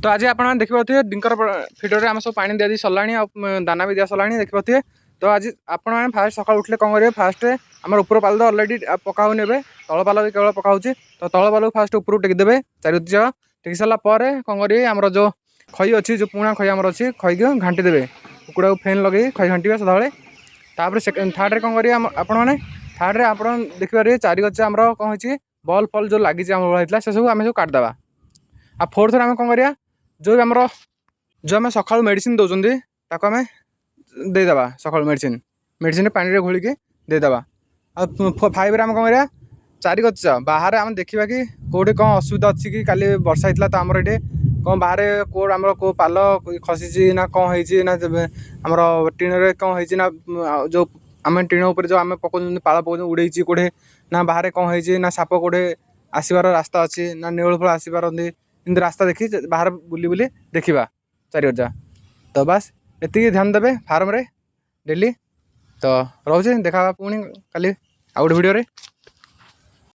तो आज आप देखिए डिंकर फिडर आम सब पा दि सरला दाना भी दिया सरला देखिए। तो आज आपण फास्ट सका उठले कौन करेंगे फास्ट आम उपर पाल तो अलरेडी पका ने तल पाल भी केवल पका तो तल पाल फास्ट उपर टेकिदेवे चारिद जगह टेकी सारा कौन करेंगे आमर जो खई अच्छी जो पुणा खई आमर अच्छी खई की घाटी देवे कुकुड़ा को फेन लगे खई घाटे सदाबे। थार्ड कौन करेंगे आपण मैंने थार्ड आप देखिए चारि गच आम कौन हो बल फल जो लगी होता से सब आम सब काटिदेवा। आ फोर्थ आम कौन करिया जो आम सका मेडिसिन दौरान ताको आम देदेबा सका मेडिसिन मेडिसिन पानी घोलिकी देदेबा। आ फाइव आम कौन करिया चारि गच बाहर आम देखा कि कौटे कौन असुविधा अच्छी कि काली वर्षा होता तो आमर ये कौन बाहर कौन आम कौ पाल खसी ना कौन होना आमर टीण कौन होना जो आम टीण उपर जो आम पकाउं पाल पकाउं उड़े कौटे ना बाहर कौन होना साप कौटे आसबार रास्ता अच्छी ना नेउल फल आसपारती इमती रास्ता देखी बाहर बुली बुली देखा चारि गजा। तो बास एति ध्यान देवे फार्म रे डेली। तो रोचे देखा पुणी काली आउ गोटे वीडियो रे।